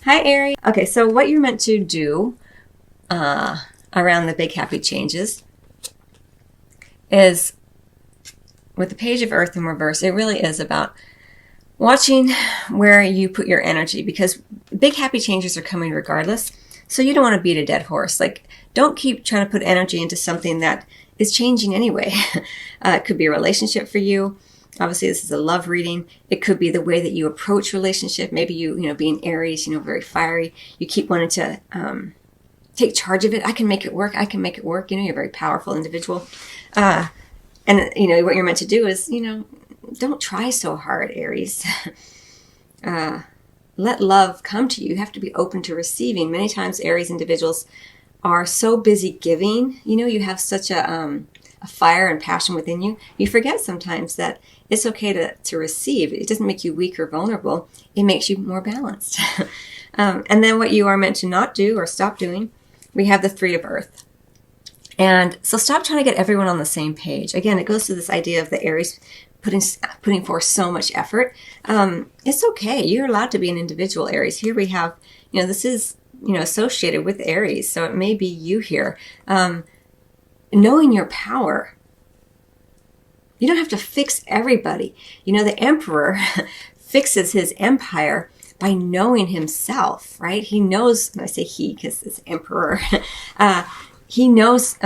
Hi, Aries. Okay, so what you're meant to do around the big happy changes is with the page of Earth in reverse, it really is about watching where you put your energy because big happy changes are coming regardless. So you don't want to beat a dead horse. Like, don't keep trying to put energy into something that is changing anyway. It could be a relationship for you. Obviously, this is a love reading. It could be the way that you approach relationship. Maybe you being Aries, very fiery. You keep wanting to take charge of it. I can make it work. I can make it work. You're a very powerful individual. And what you're meant to do is, don't try so hard, Aries. Let love come to you. You have to be open to receiving. Many times, Aries individuals are so busy giving. You have such a fire and passion within you. You forget sometimes that it's okay to receive. It doesn't make you weak or vulnerable. It makes you more balanced. And then what you are meant to not do or stop doing, we have the Three of Earth. And so stop trying to get everyone on the same page. Again, it goes to this idea of the Aries putting forth so much effort. It's okay. You're allowed to be an individual, Aries. Here we have, this is, associated with Aries. So it may be you here. Knowing your power. You don't have to fix everybody. The emperor fixes his empire by knowing himself, right? He knows, and I say he because it's emperor, he knows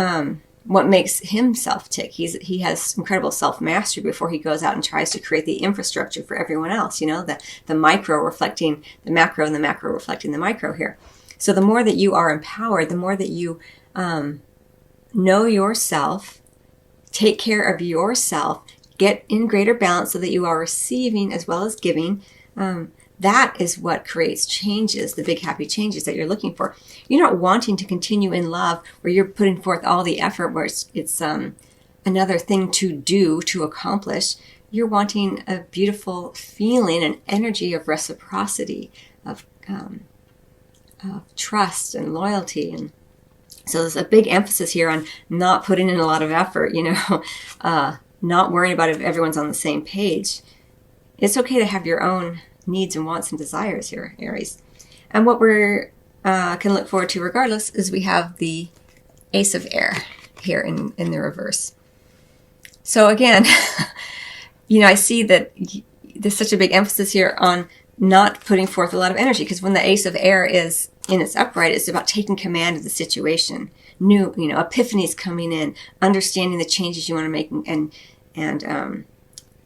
what makes himself tick. He has incredible self-mastery before he goes out and tries to create the infrastructure for everyone else, the micro reflecting the macro and the macro reflecting the micro here. So the more that you are empowered, the more that you know yourself, take care of yourself, get in greater balance so that you are receiving as well as giving. That is what creates changes, the big happy changes that you're looking for. You're not wanting to continue in love where you're putting forth all the effort where it's another thing to do, to accomplish. You're wanting a beautiful feeling, an energy of reciprocity, of trust and loyalty. And so there's a big emphasis here on not putting in a lot of effort, not worrying about if everyone's on the same page. It's okay to have your own needs and wants and desires here, Aries. And what we're can look forward to regardless is we have the Ace of Air here in the reverse. So again, I see that there's such a big emphasis here on not putting forth a lot of energy, because when the Ace of Air is in its upright, it's about taking command of the situation. New, epiphanies coming in, understanding the changes you want to make, and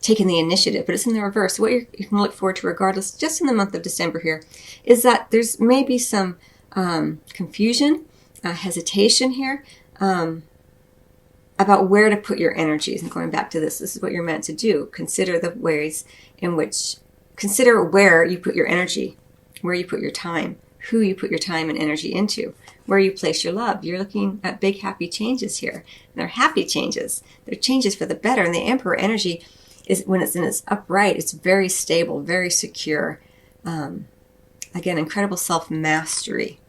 taking the initiative. But it's in the reverse. What you can look forward to regardless, just in the month of December here, is that there's maybe some confusion, hesitation here about where to put your energies. And going back to this is what you're meant to do. Consider the ways in which, consider where you put your energy, where you put your time, who you put your time and energy into, where you place your love. You're looking at big happy changes here. And they're happy changes. They're changes for the better. And the Emperor energy is, when it's in its upright, it's very stable, very secure. Again, incredible self-mastery.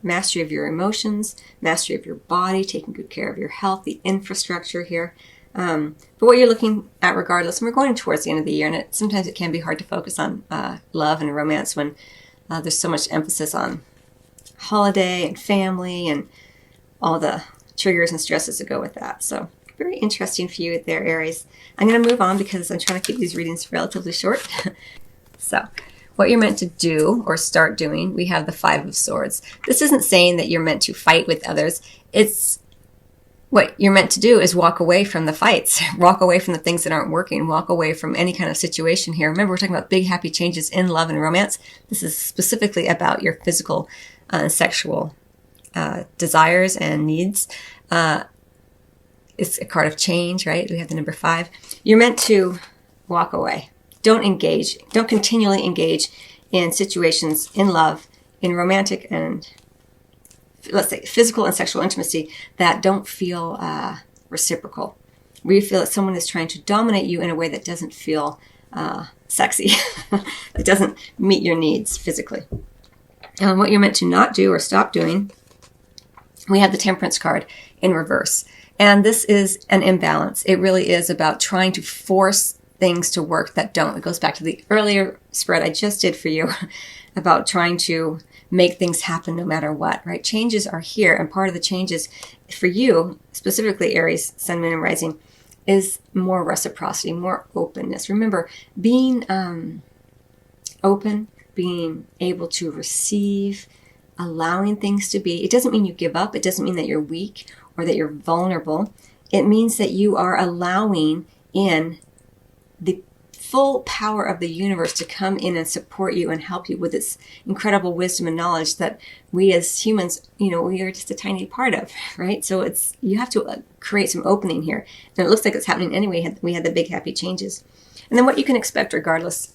Mastery of your emotions, mastery of your body, taking good care of your health, the infrastructure here. But what you're looking at regardless, and we're going towards the end of the year, and sometimes it can be hard to focus on love and romance when there's so much emphasis on holiday and family and all the triggers and stresses that go with that. So very interesting for you there, Aries. I'm going to move on because I'm trying to keep these readings relatively short. So what you're meant to do or start doing, we have the Five of Swords. This isn't saying that you're meant to fight with others. It's what you're meant to do is walk away from the fights, walk away from the things that aren't working, walk away from any kind of situation here. Remember, we're talking about big, happy changes in love and romance. This is specifically about your physical and sexual desires and needs. It's a card of change, right? We have the number 5. You're meant to walk away. Don't engage. Don't continually engage in situations in love, in romantic and, let's say, physical and sexual intimacy that don't feel reciprocal. Where you feel that someone is trying to dominate you in a way that doesn't feel sexy. It doesn't meet your needs physically. What you're meant to not do or stop doing, we have the Temperance card in reverse. And this is an imbalance. It really is about trying to force things to work that don't. It goes back to the earlier spread I just did for you. about trying to make things happen no matter what, right? Changes are here, and part of the changes for you, specifically Aries, Sun, Moon, and Rising, is more reciprocity, more openness. Remember, being open, being able to receive, allowing things to be. It doesn't mean you give up. It doesn't mean that you're weak or that you're vulnerable. It means that you are allowing in the full power of the universe to come in and support you and help you with its incredible wisdom and knowledge that we as humans, we are just a tiny part of, right? So you have to create some opening here. And it looks like it's happening anyway. We had the big happy changes. And then what you can expect regardless,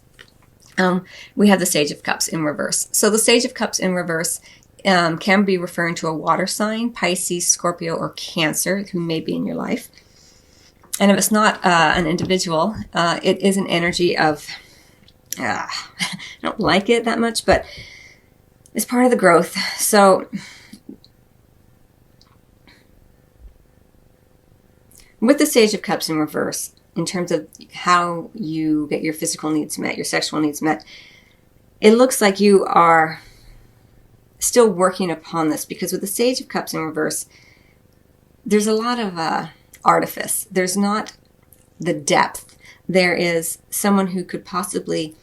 we have the Sage of Cups in reverse. So the Sage of Cups in reverse can be referring to a water sign, Pisces, Scorpio, or Cancer, who may be in your life. And if it's not an individual, it is an energy of, I don't like it that much, but it's part of the growth. So with the Sage of Cups in reverse, in terms of how you get your physical needs met, your sexual needs met, it looks like you are still working upon this, because with the Sage of Cups in reverse, there's a lot of artifice. There's not the depth. There is someone who could possibly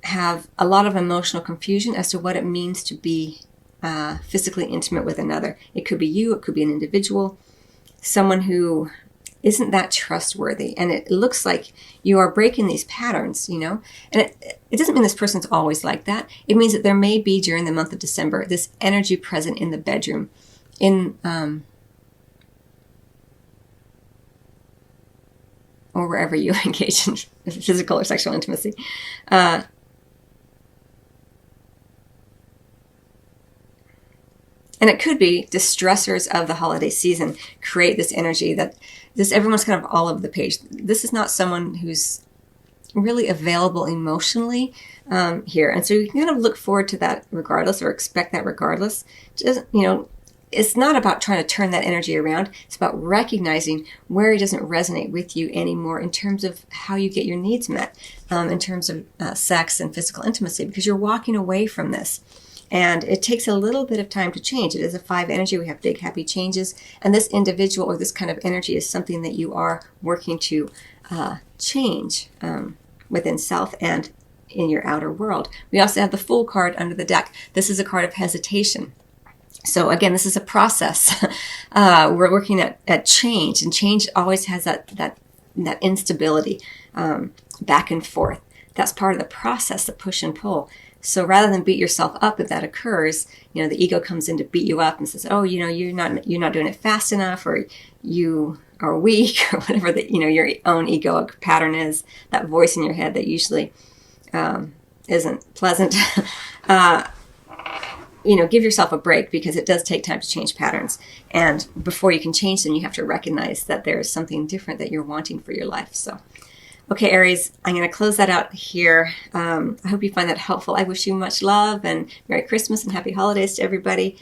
have a lot of emotional confusion as to what it means to be physically intimate with another. It could be you, it could be an individual, someone who isn't that trustworthy. And it looks like you are breaking these patterns, And it doesn't mean this person's always like that. It means that there may be, during the month of December, this energy present in the bedroom, or wherever you engage in physical or sexual intimacy. And it could be the stressors of the holiday season create this energy that everyone's kind of all over the page. This is not someone who's really available emotionally here. And so you can kind of look forward to that regardless, or expect that regardless. Just, it's not about trying to turn that energy around. It's about recognizing where it doesn't resonate with you anymore in terms of how you get your needs met, in terms of sex and physical intimacy, because you're walking away from this. And it takes a little bit of time to change. It is a 5 energy. We have big, happy changes. And this individual or this kind of energy is something that you are working to change within self and in your outer world. We also have the Fool card under the deck. This is a card of hesitation. So again, this is a process. We're looking at change, and change always has that instability, back and forth. That's part of the process, the push and pull. So rather than beat yourself up if that occurs, the ego comes in to beat you up and says, "Oh, you're not doing it fast enough, or you are weak," or whatever your own egoic pattern is. That voice in your head that usually isn't pleasant. Give yourself a break, because it does take time to change patterns. And before you can change them, you have to recognize that there is something different that you're wanting for your life. So, okay, Aries, I'm going to close that out here. I hope you find that helpful. I wish you much love and Merry Christmas and Happy Holidays to everybody.